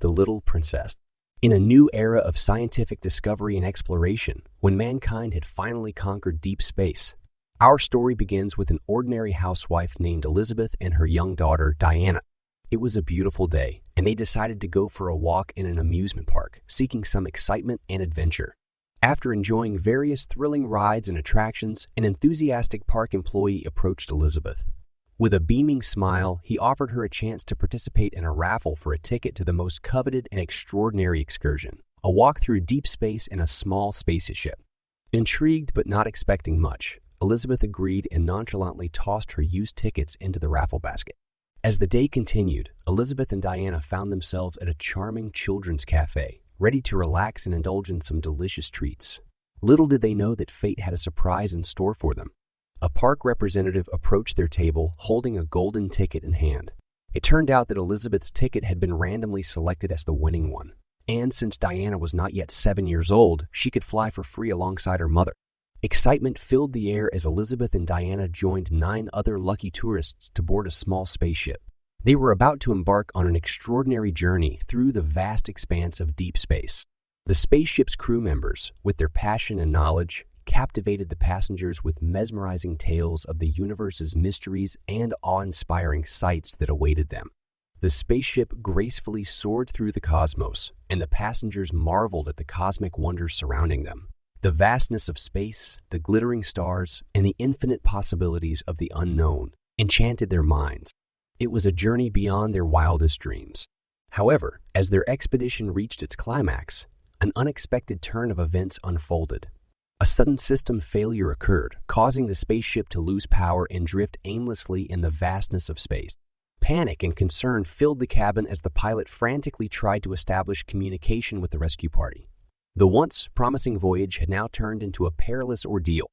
The Little Princess. In a new era of scientific discovery and exploration, when mankind had finally conquered deep space, our story begins with an ordinary housewife named Elizabeth and her young daughter, Diana. It was a beautiful day, and they decided to go for a walk in an amusement park, seeking some excitement and adventure. After enjoying various thrilling rides and attractions, an enthusiastic park employee approached Elizabeth. With a beaming smile, he offered her a chance to participate in a raffle for a ticket to the most coveted and extraordinary excursion, a walk through deep space in a small spaceship. Intrigued but not expecting much, Elizabeth agreed and nonchalantly tossed her used tickets into the raffle basket. As the day continued, Elizabeth and Diana found themselves at a charming children's cafe, ready to relax and indulge in some delicious treats. Little did they know that fate had a surprise in store for them. A park representative approached their table holding a golden ticket in hand. It turned out that Elizabeth's ticket had been randomly selected as the winning one, and since Diana was not yet 7 years old, she could fly for free alongside her mother. Excitement filled the air as Elizabeth and Diana joined 9 other lucky tourists to board a small spaceship. They were about to embark on an extraordinary journey through the vast expanse of deep space. The spaceship's crew members, with their passion and knowledge, captivated the passengers with mesmerizing tales of the universe's mysteries and awe-inspiring sights that awaited them. The spaceship gracefully soared through the cosmos, and the passengers marveled at the cosmic wonders surrounding them. The vastness of space, the glittering stars, and the infinite possibilities of the unknown enchanted their minds. It was a journey beyond their wildest dreams. However, as their expedition reached its climax, an unexpected turn of events unfolded. A sudden system failure occurred, causing the spaceship to lose power and drift aimlessly in the vastness of space. Panic and concern filled the cabin as the pilot frantically tried to establish communication with the rescue party. The once promising voyage had now turned into a perilous ordeal.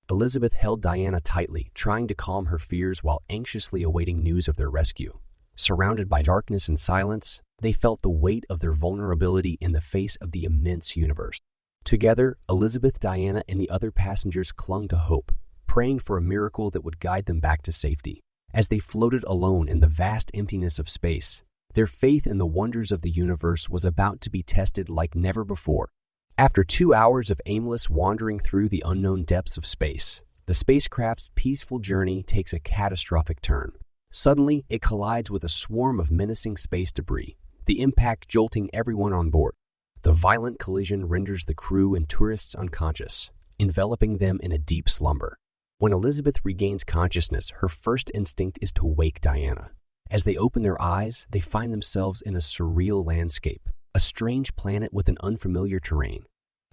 Elizabeth held Diana tightly, trying to calm her fears while anxiously awaiting news of their rescue. Surrounded by darkness and silence, they felt the weight of their vulnerability in the face of the immense universe. Together, Elizabeth, Diana, and the other passengers clung to hope, praying for a miracle that would guide them back to safety. As they floated alone in the vast emptiness of space, their faith in the wonders of the universe was about to be tested like never before. After 2 hours of aimless wandering through the unknown depths of space, the spacecraft's peaceful journey takes a catastrophic turn. Suddenly, it collides with a swarm of menacing space debris, the impact jolting everyone on board. The violent collision renders the crew and tourists unconscious, enveloping them in a deep slumber. When Elizabeth regains consciousness, her first instinct is to wake Diana. As they open their eyes, they find themselves in a surreal landscape, a strange planet with an unfamiliar terrain.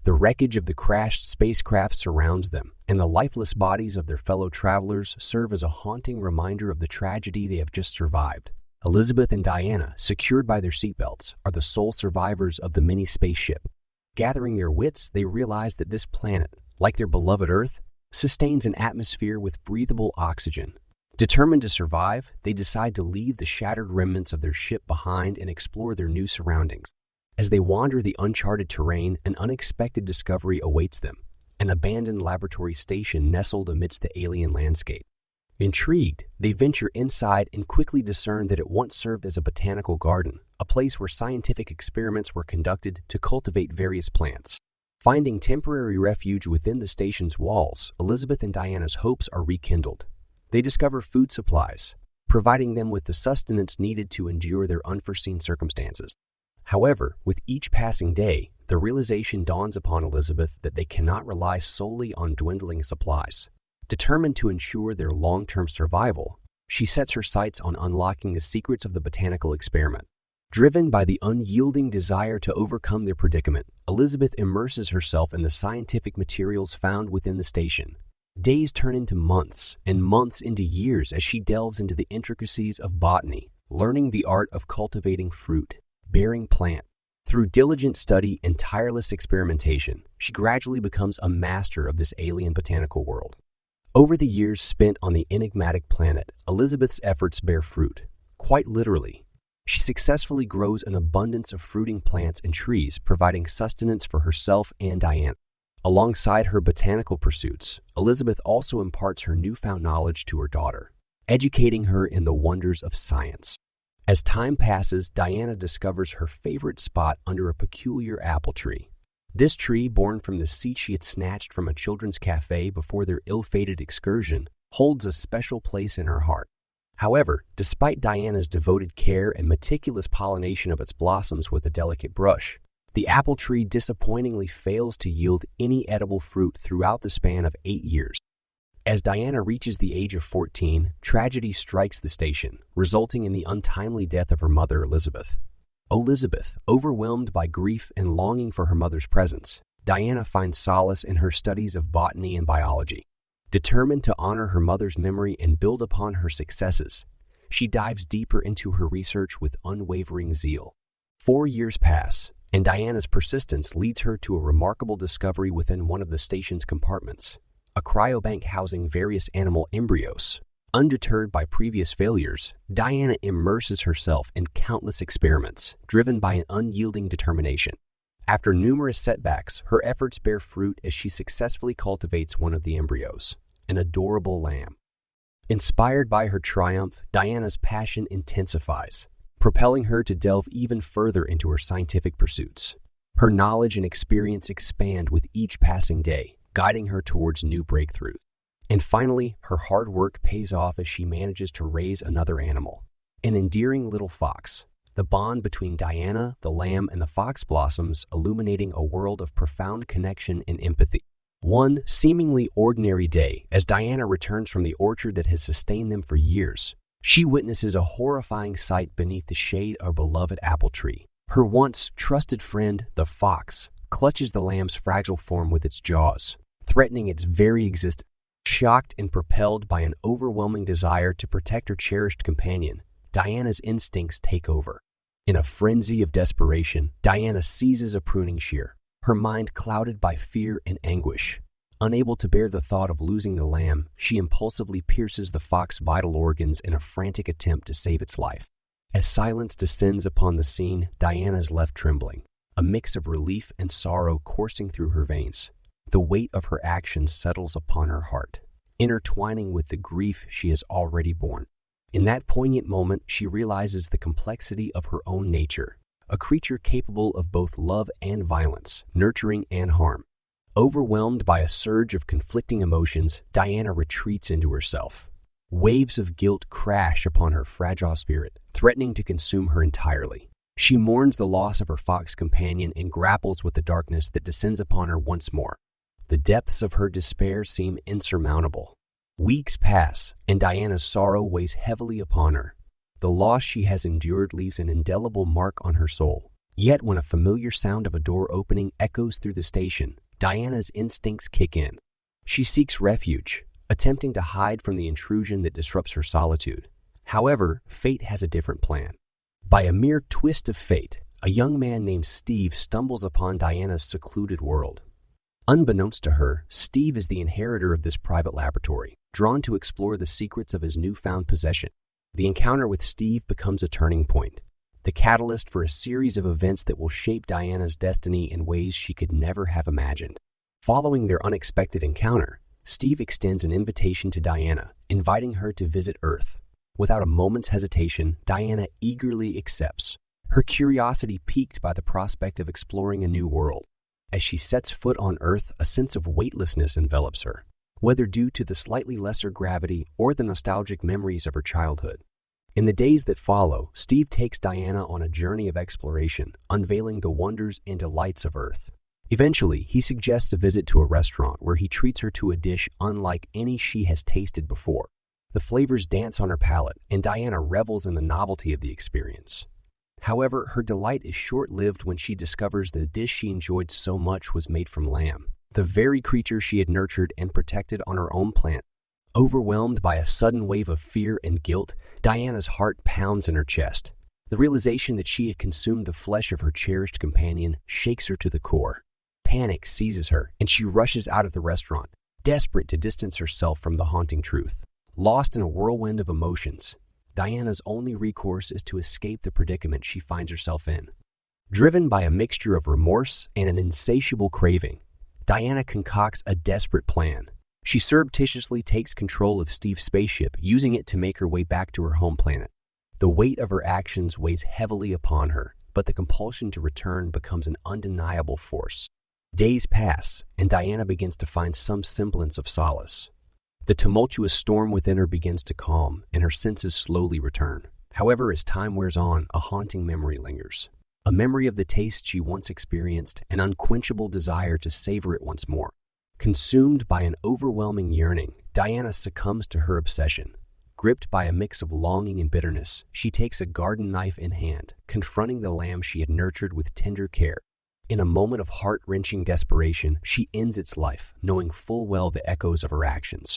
The wreckage of the crashed spacecraft surrounds them, and the lifeless bodies of their fellow travelers serve as a haunting reminder of the tragedy they have just survived. Elizabeth and Diana, secured by their seatbelts, are the sole survivors of the mini spaceship. Gathering their wits, they realize that this planet, like their beloved Earth, sustains an atmosphere with breathable oxygen. Determined to survive, they decide to leave the shattered remnants of their ship behind and explore their new surroundings. As they wander the uncharted terrain, an unexpected discovery awaits them, an abandoned laboratory station nestled amidst the alien landscape. Intrigued, they venture inside and quickly discern that it once served as a botanical garden, a place where scientific experiments were conducted to cultivate various plants. Finding temporary refuge within the station's walls, Elizabeth and Diana's hopes are rekindled. They discover food supplies, providing them with the sustenance needed to endure their unforeseen circumstances. However, with each passing day, the realization dawns upon Elizabeth that they cannot rely solely on dwindling supplies. Determined to ensure their long-term survival, she sets her sights on unlocking the secrets of the botanical experiment. Driven by the unyielding desire to overcome their predicament, Elizabeth immerses herself in the scientific materials found within the station. Days turn into months, and months into years as she delves into the intricacies of botany, learning the art of cultivating fruit, bearing plants. Through diligent study and tireless experimentation, she gradually becomes a master of this alien botanical world. Over the years spent on the enigmatic planet, Elizabeth's efforts bear fruit. Quite literally, she successfully grows an abundance of fruiting plants and trees, providing sustenance for herself and Diana. Alongside her botanical pursuits, Elizabeth also imparts her newfound knowledge to her daughter, educating her in the wonders of science. As time passes, Diana discovers her favorite spot under a peculiar apple tree. This tree, born from the seed she had snatched from a children's cafe before their ill-fated excursion, holds a special place in her heart. However, despite Diana's devoted care and meticulous pollination of its blossoms with a delicate brush, the apple tree disappointingly fails to yield any edible fruit throughout the span of 8 years. As Diana reaches the age of 14, tragedy strikes the station, resulting in the untimely death of her mother, Elizabeth. Elizabeth, overwhelmed by grief and longing for her mother's presence, Diana finds solace in her studies of botany and biology. Determined to honor her mother's memory and build upon her successes, she dives deeper into her research with unwavering zeal. 4 years pass, and Diana's persistence leads her to a remarkable discovery within one of the station's compartments, a cryobank housing various animal embryos. Undeterred by previous failures, Diana immerses herself in countless experiments, driven by an unyielding determination. After numerous setbacks, her efforts bear fruit as she successfully cultivates one of the embryos, an adorable lamb. Inspired by her triumph, Diana's passion intensifies, propelling her to delve even further into her scientific pursuits. Her knowledge and experience expand with each passing day, guiding her towards new breakthroughs. And finally, her hard work pays off as she manages to raise another animal, an endearing little fox. The bond between Diana, the lamb, and the fox blossoms, illuminating a world of profound connection and empathy. One seemingly ordinary day, as Diana returns from the orchard that has sustained them for years, she witnesses a horrifying sight beneath the shade of a beloved apple tree. Her once trusted friend, the fox, clutches the lamb's fragile form with its jaws, threatening its very existence. Shocked and propelled by an overwhelming desire to protect her cherished companion, Diana's instincts take over. In a frenzy of desperation, Diana seizes a pruning shear, her mind clouded by fear and anguish. Unable to bear the thought of losing the lamb, she impulsively pierces the fox's vital organs in a frantic attempt to save its life. As silence descends upon the scene, Diana is left trembling, a mix of relief and sorrow coursing through her veins. The weight of her actions settles upon her heart, intertwining with the grief she has already borne. In that poignant moment, she realizes the complexity of her own nature, a creature capable of both love and violence, nurturing and harm. Overwhelmed by a surge of conflicting emotions, Diana retreats into herself. Waves of guilt crash upon her fragile spirit, threatening to consume her entirely. She mourns the loss of her fox companion and grapples with the darkness that descends upon her once more. The depths of her despair seem insurmountable. Weeks pass, and Diana's sorrow weighs heavily upon her. The loss she has endured leaves an indelible mark on her soul. Yet when a familiar sound of a door opening echoes through the station, Diana's instincts kick in. She seeks refuge, attempting to hide from the intrusion that disrupts her solitude. However, fate has a different plan. By a mere twist of fate, a young man named Steve stumbles upon Diana's secluded world. Unbeknownst to her, Steve is the inheritor of this private laboratory, drawn to explore the secrets of his newfound possession. The encounter with Steve becomes a turning point, the catalyst for a series of events that will shape Diana's destiny in ways she could never have imagined. Following their unexpected encounter, Steve extends an invitation to Diana, inviting her to visit Earth. Without a moment's hesitation, Diana eagerly accepts, her curiosity piqued by the prospect of exploring a new world. As she sets foot on Earth, a sense of weightlessness envelops her, whether due to the slightly lesser gravity or the nostalgic memories of her childhood. In the days that follow, Steve takes Diana on a journey of exploration, unveiling the wonders and delights of Earth. Eventually, he suggests a visit to a restaurant where he treats her to a dish unlike any she has tasted before. The flavors dance on her palate, and Diana revels in the novelty of the experience. However, her delight is short-lived when she discovers the dish she enjoyed so much was made from lamb, the very creature she had nurtured and protected on her own planet. Overwhelmed by a sudden wave of fear and guilt, Diana's heart pounds in her chest. The realization that she had consumed the flesh of her cherished companion shakes her to the core. Panic seizes her, and she rushes out of the restaurant, desperate to distance herself from the haunting truth. Lost in a whirlwind of emotions, Diana's only recourse is to escape the predicament she finds herself in. Driven by a mixture of remorse and an insatiable craving, Diana concocts a desperate plan. She surreptitiously takes control of Steve's spaceship, using it to make her way back to her home planet. The weight of her actions weighs heavily upon her, but the compulsion to return becomes an undeniable force. Days pass, and Diana begins to find some semblance of solace. The tumultuous storm within her begins to calm, and her senses slowly return. However, as time wears on, a haunting memory lingers. A memory of the taste she once experienced, an unquenchable desire to savor it once more. Consumed by an overwhelming yearning, Diana succumbs to her obsession. Gripped by a mix of longing and bitterness, she takes a garden knife in hand, confronting the lamb she had nurtured with tender care. In a moment of heart-wrenching desperation, she ends its life, knowing full well the echoes of her actions.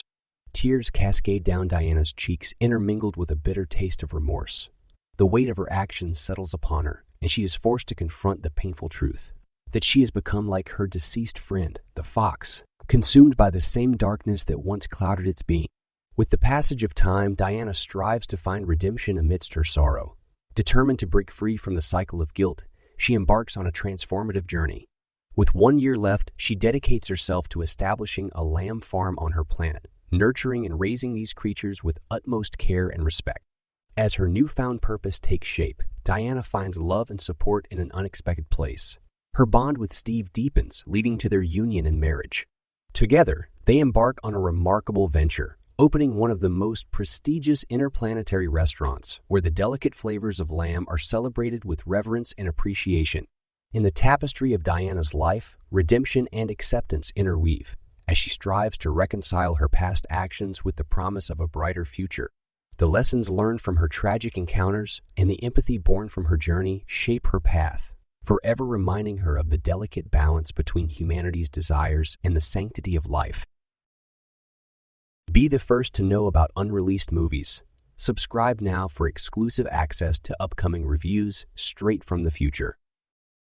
Tears cascade down Diana's cheeks, intermingled with a bitter taste of remorse. The weight of her actions settles upon her, and she is forced to confront the painful truth that she has become like her deceased friend, the fox, consumed by the same darkness that once clouded its being. With the passage of time, Diana strives to find redemption amidst her sorrow. Determined to break free from the cycle of guilt, she embarks on a transformative journey. With 1 year left, she dedicates herself to establishing a lamb farm on her planet, nurturing and raising these creatures with utmost care and respect. As her newfound purpose takes shape, Diana finds love and support in an unexpected place. Her bond with Steve deepens, leading to their union and marriage. Together, they embark on a remarkable venture, opening one of the most prestigious interplanetary restaurants, where the delicate flavors of lamb are celebrated with reverence and appreciation. In the tapestry of Diana's life, redemption and acceptance interweave, as she strives to reconcile her past actions with the promise of a brighter future. The lessons learned from her tragic encounters and the empathy born from her journey shape her path, forever reminding her of the delicate balance between humanity's desires and the sanctity of life. Be the first to know about unreleased movies. Subscribe now for exclusive access to upcoming reviews straight from the future.